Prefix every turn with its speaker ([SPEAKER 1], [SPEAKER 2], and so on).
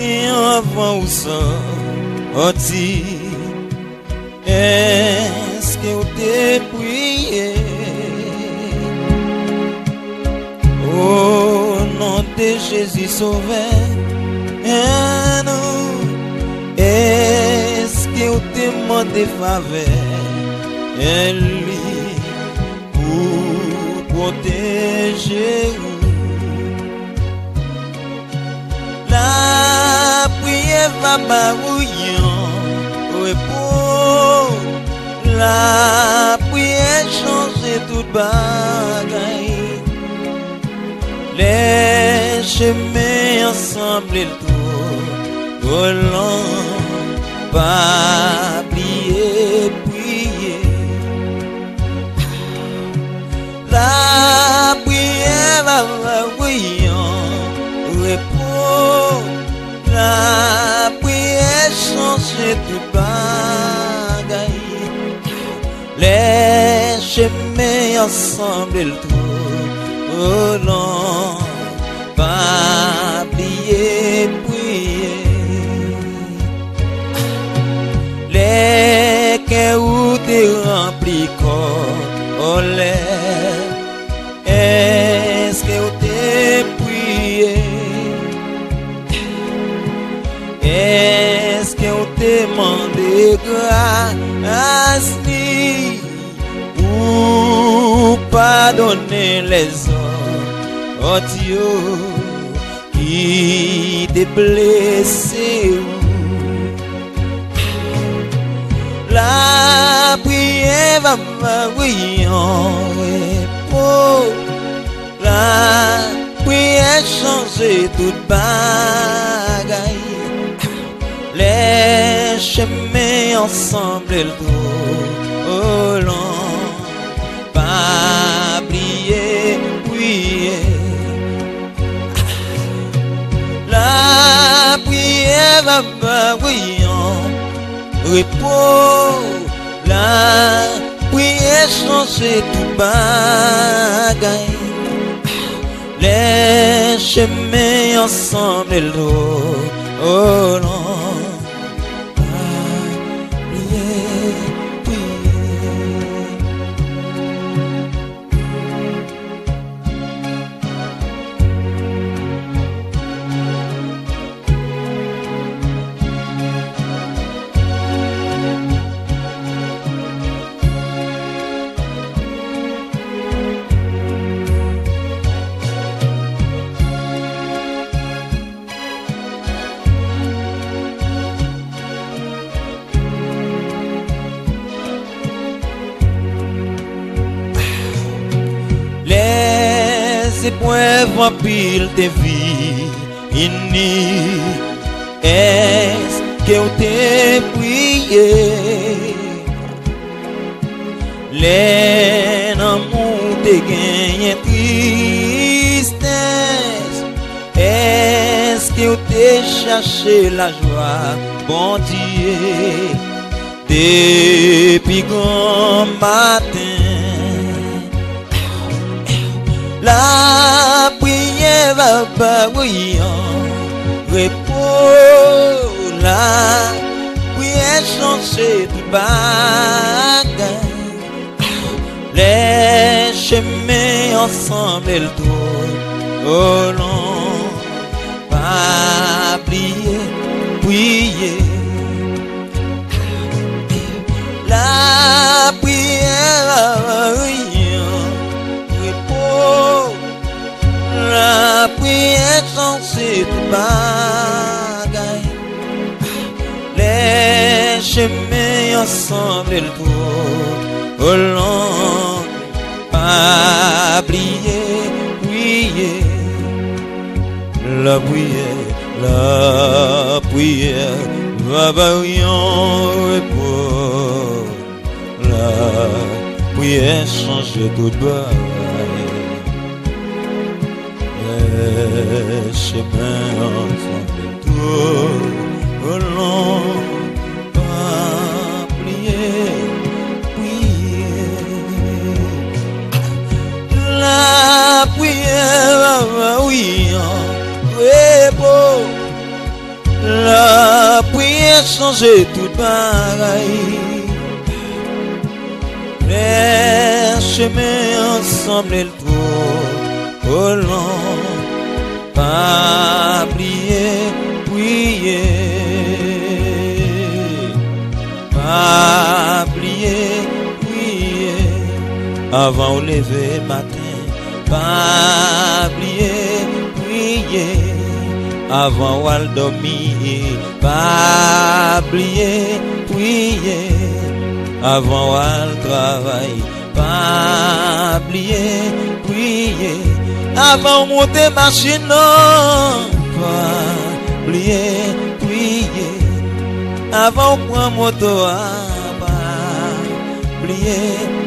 [SPEAKER 1] matin avant ou sorti, est-ce que vous t'es prié? Au nom de Jésus sauveur, est-ce que vous t'es demandé faveur pour protéger? La prière va barouillant, repos. La prière change tout bagay. Les chemins ensemble le tour, volant, pas bliye, priye. La prière va barouillant, repos. La prière change tout bagay. Les chemins ensemble le tour, oh non, pas bliye, priye. Les cœurs te remplis corps, est-ce que vous t'es prié? Est-ce que vous t'es demandé grâce pour pardonner les autres qui t'ont blessé? La prière va brillant, repos. La prière change tout bagay. Les chemins ensemble le dos, oh non, pas bliye, priye. La prière va brillant, repos. La prière change tout bagay. Les chemins ensemble le dos, oh non. Les épreuves en pile de vie, est-ce que vous t'es prié? Les amours te gagnent tristesse, est-ce que vous t'es cherché la joie, bon Dieu, depuis grand matin? La prière va brillant, repos. La prière change tout bagay. Les chemins ensemble le tour, oh non, pas bliye, priye. La prière va brillant, repos. La prière change tout bagay. Les chemins ensemble le tour, oh non, pas bliye, priye. La prière va brillant, repos. La prière change tout bagay. Les chemins ensemble le tour, oh non, pas bliye, priye. La prière va brillant, repos. La prière change tout bagay. Les chemins ensemble le trop long. Pas bliye, priye. Pas bliye, priye. Avant au lever matin. Pas bliye, priye. Avant ou al dormir. Pas bliye, priye. Avant ou al travail. Pas bliye, priye. Avant monter machine, non. Pas bliye, priye. Avant prendre moto, pas bliye.